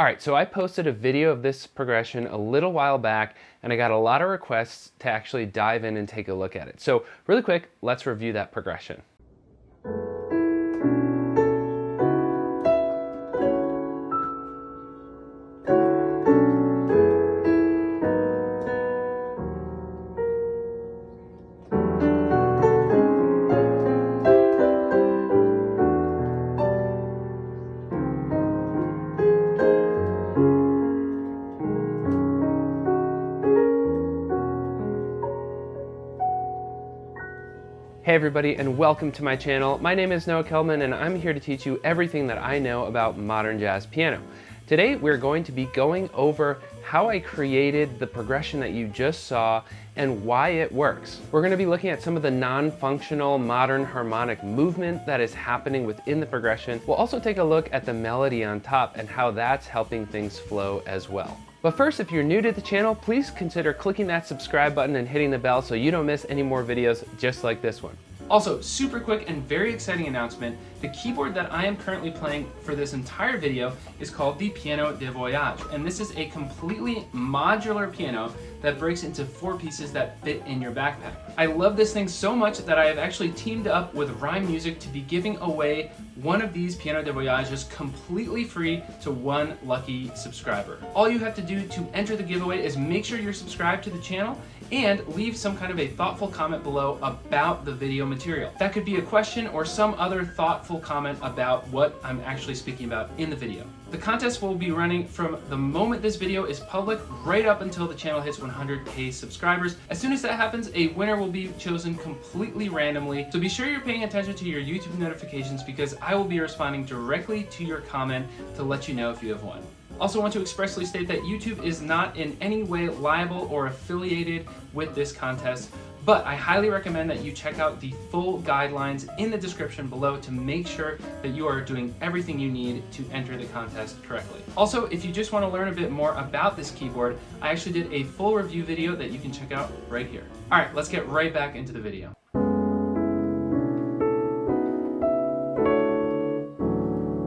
All right, so I posted a video of this progression a little while back, and I got a lot of requests to actually dive in and take a look at it. So really quick, let's review that progression. Hey everybody, and welcome to my channel. My name is Kellman, and I'm here to teach you everything that I know about modern jazz piano. Today we're going to be going over how I created the progression that you just saw and why it works. We're going to be looking at some of the non-functional modern harmonic movement that is happening within the progression. We'll also take a look at the melody on top and how that's helping things flow as well. But first, if you're new to the channel, please consider clicking that subscribe button and hitting the bell so you don't miss any more videos just like this one. Also, super quick and very exciting announcement, the keyboard that I am currently playing for this entire video is called the Piano de Voyage, and this is a completely modular piano that breaks into 4 pieces that fit in your backpack. I love this thing so much that I have actually teamed up with Reharm Music to be giving away one of these Piano de Voyages completely free to one lucky subscriber. All you have to do to enter the giveaway is make sure you're subscribed to the channel and leave some kind of a thoughtful comment below about the video material. That could be a question or some other thoughtful comment about what I'm actually speaking about in the video. The contest will be running from the moment this video is public right up until the channel hits 100K subscribers. As soon as that happens, a winner will be chosen completely randomly. So be sure you're paying attention to your YouTube notifications because I will be responding directly to your comment to let you know if you have won. Also want to expressly state that YouTube is not in any way liable or affiliated with this contest, but I highly recommend that you check out the full guidelines in the description below to make sure that you are doing everything you need to enter the contest correctly. Also, if you just want to learn a bit more about this keyboard, I actually did a full review video that you can check out right here. All right, let's get right back into the video.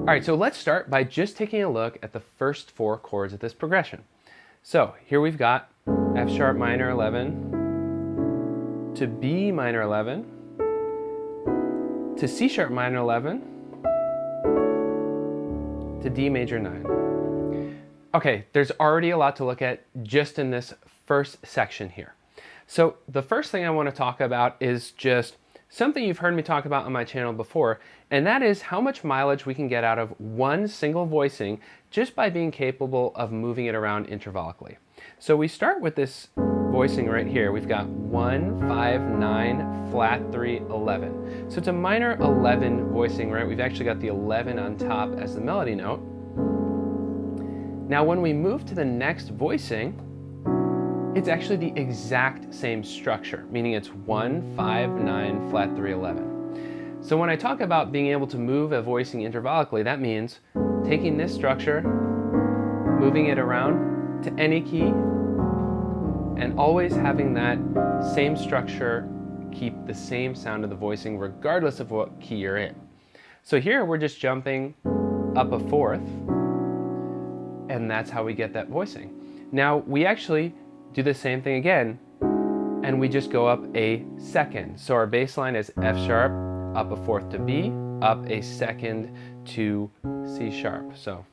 All right, so let's start by just taking a look at the first 4 chords of this progression. So here we've got F sharp minor 11 to B minor 11 to C sharp minor 11 to D major 9. Okay, there's already a lot to look at just in this first section here. So the first thing I want to talk about is just something you've heard me talk about on my channel before, and that is how much mileage we can get out of one single voicing just by being capable of moving it around intervallically. So we start with this voicing right here. We've got 1, 5, 9, flat 3, 11. So it's a minor 11 voicing, right? We've actually got the 11 on top as the melody note. Now when we move to the next voicing, it's actually the exact same structure, meaning it's 1, 5, 9, flat 3, 11. So when I talk about being able to move a voicing intervallically, that means taking this structure, moving it around to any key, and always having that same structure keep the same sound of the voicing regardless of what key you're in. So here we're just jumping up a 4th, and that's how we get that voicing. Now we actually do the same thing again, and we just go up a 2nd. So our bass line is F sharp, up a 4th to B, up a 2nd to C sharp. So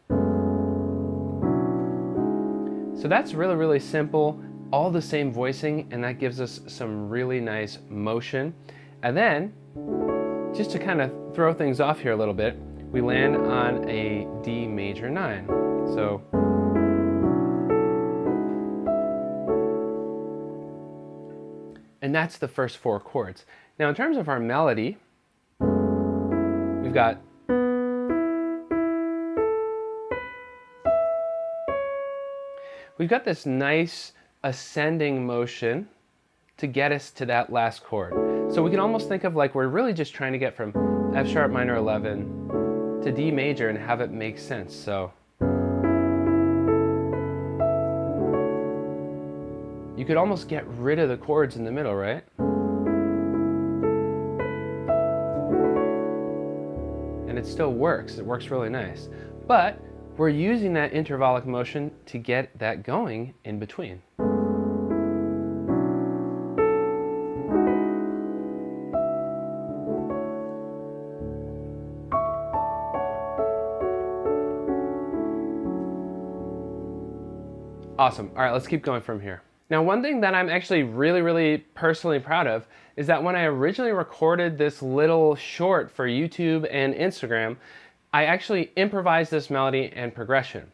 that's really, really simple, all the same voicing, and that gives us some really nice motion. And then, just to kind of throw things off here a little bit, we land on a D major 9. So and that's the first 4 chords. Now in terms of our melody, we've got this nice ascending motion to get us to that last chord. So we can almost think of like we're really just trying to get from F sharp minor 11 to D major and have it make sense. So you could almost get rid of the chords in the middle, right? And it still works. It works really nice. But we're using that intervallic motion to get that going in between. Awesome. All right, let's keep going from here. Now, one thing that I'm actually really personally proud of is that when I originally recorded this little short for YouTube and Instagram, I actually improvised this melody and progression.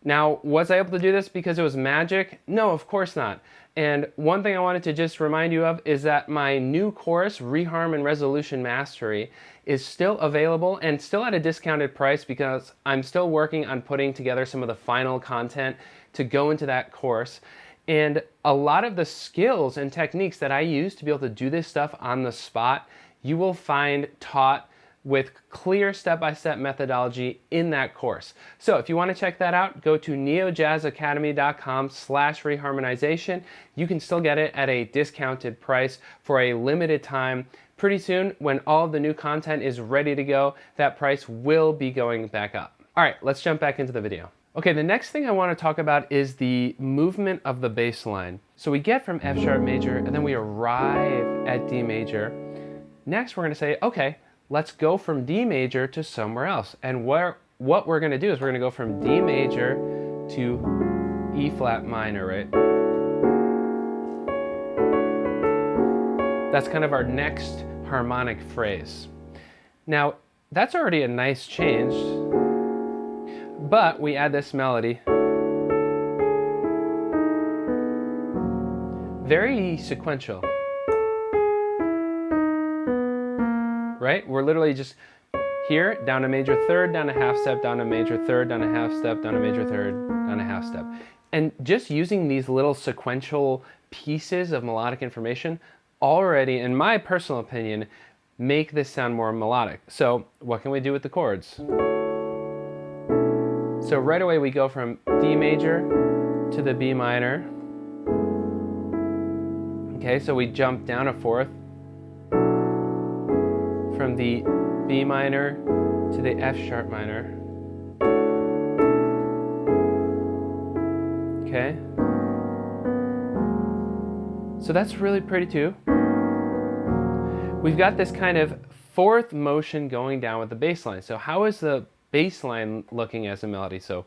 Now, was I able to do this because it was magic? No, of course not. And one thing I wanted to just remind you of is that my new course, Reharm and Resolution Mastery, is still available and still at a discounted price because I'm still working on putting together some of the final content to go into that course. And a lot of the skills and techniques that I use to be able to do this stuff on the spot, you will find taught with clear step-by-step methodology in that course. So if you want to check that out, go to neojazzacademy.com/reharmonization. You can still get it at a discounted price for a limited time. Pretty soon, when all of the new content is ready to go, that price will be going back up. All right, let's jump back into the video. Okay, the next thing I want to talk about is the movement of the bass line. So we get from F sharp major and then we arrive at D major. Next, we're going to say, okay, let's go from D major to somewhere else. And what we're going to do is we're going to go from D major to E flat minor, right? That's kind of our next harmonic phrase. Now, that's already a nice change, but we add this melody. Very sequential. Right? We're literally just here, down a major third, down a half step, down a major third, down a half step, down a major third, down a half step. And just using these little sequential pieces of melodic information already, in my personal opinion, make this sound more melodic. So what can we do with the chords? So right away we go from D major to the B minor. Okay, so we jump down a fourth from the B minor to the F sharp minor. Okay. So that's really pretty too. We've got this kind of fourth motion going down with the bass line. So how is the bass line looking as a melody? So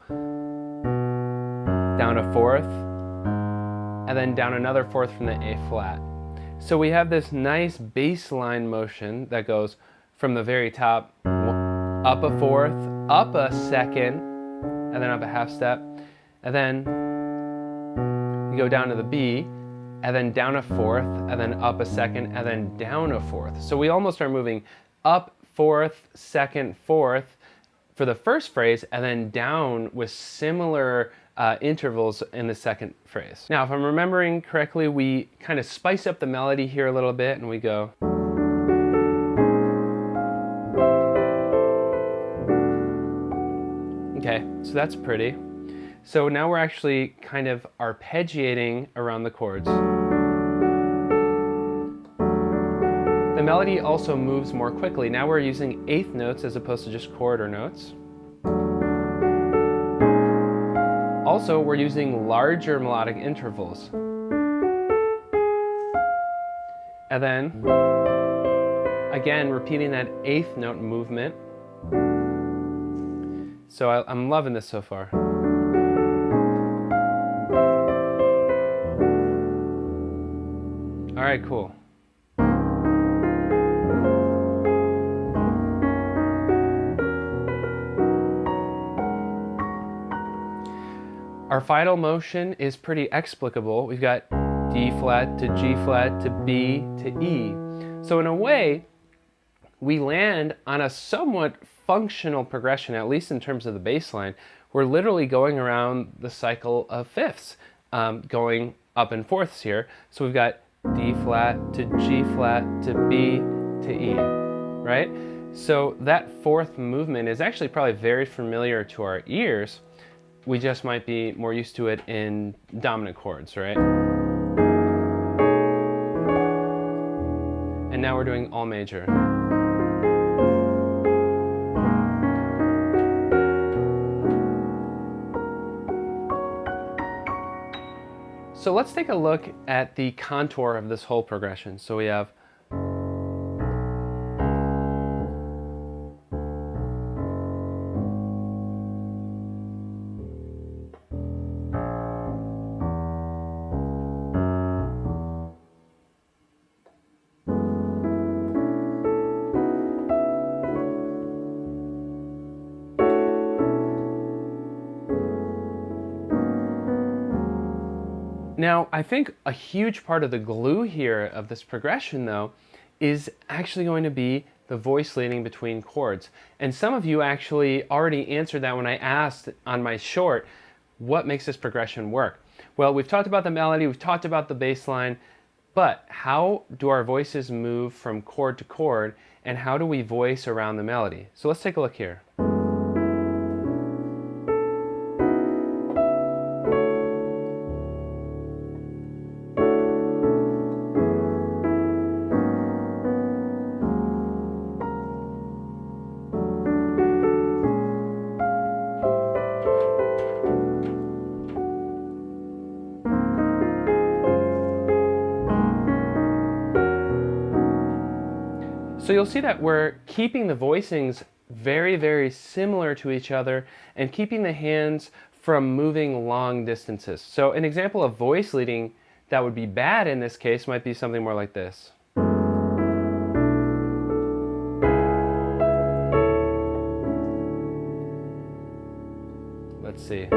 down a fourth, and then down another fourth from the A flat. So we have this nice bass line motion that goes from the very top, up a fourth, up a second, and then up a half step, and then you go down to the B, and then down a fourth, and then up a second, and then down a fourth. So we almost are moving up fourth, second, fourth for the first phrase, and then down with similar intervals in the second phrase. Now, if I'm remembering correctly, we kind of spice up the melody here a little bit, and we go. Okay, so that's pretty. So now we're actually kind of arpeggiating around the chords. The melody also moves more quickly. Now we're using eighth notes as opposed to just quarter notes. Also, we're using larger melodic intervals. And then, again, repeating that eighth note movement. So I'm loving this so far. All right, cool. Our final motion is pretty explicable. We've got D flat to G flat to B to E. So in a way, we land on a somewhat functional progression, at least in terms of the bass line. We're literally going around the cycle of fifths, going up and fourths here. So we've got D flat to G flat to B to E, right? So that fourth movement is actually probably very familiar to our ears. We just might be more used to it in dominant chords, right? And now we're doing all major. So let's take a look at the contour of this whole progression. So we have Now, I think a huge part of the glue here of this progression, though, is actually going to be the voice leading between chords. And some of you actually already answered that when I asked on my short, what makes this progression work? Well, we've talked about the melody, we've talked about the bass line, but how do our voices move from chord to chord, and how do we voice around the melody? So let's take a look here. So you'll see that we're keeping the voicings very, very similar to each other and keeping the hands from moving long distances. So an example of voice leading that would be bad in this case might be something more like this. Let's see.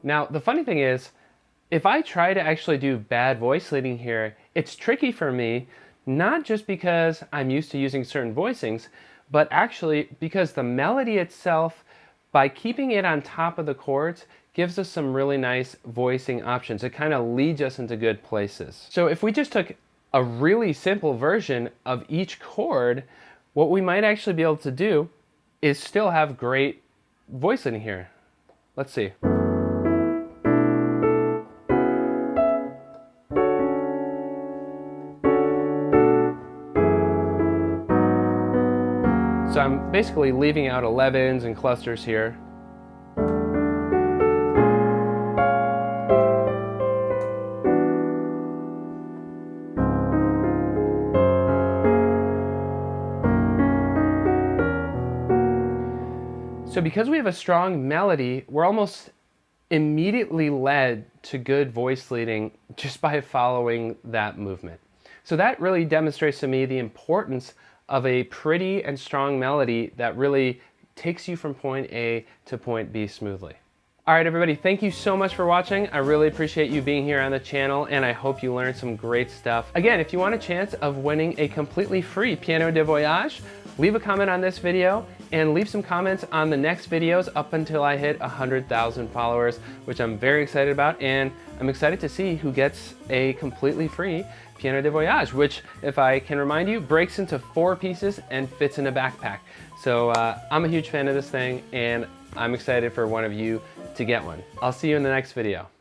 Now, the funny thing is, if I try to actually do bad voice leading here, it's tricky for me, not just because I'm used to using certain voicings, but actually because the melody itself, by keeping it on top of the chords, gives us some really nice voicing options. It kind of leads us into good places. So if we just took a really simple version of each chord, what we might actually be able to do is still have great voice leading here. Let's see. So I'm basically leaving out 11s and clusters here. So because we have a strong melody, we're almost immediately led to good voice leading just by following that movement. So that really demonstrates to me the importance of a pretty and strong melody that really takes you from point A to point B smoothly. All right, everybody, thank you so much for watching. I really appreciate you being here on the channel, and I hope you learned some great stuff. Again, if you want a chance of winning a completely free Piano de Voyage, leave a comment on this video and leave some comments on the next videos up until I hit 100,000 followers, which I'm very excited about, and I'm excited to see who gets a completely free Piano de Voyage, which, if I can remind you, breaks into 4 pieces and fits in a backpack. So I'm a huge fan of this thing, and I'm excited for one of you to get one. I'll see you in the next video.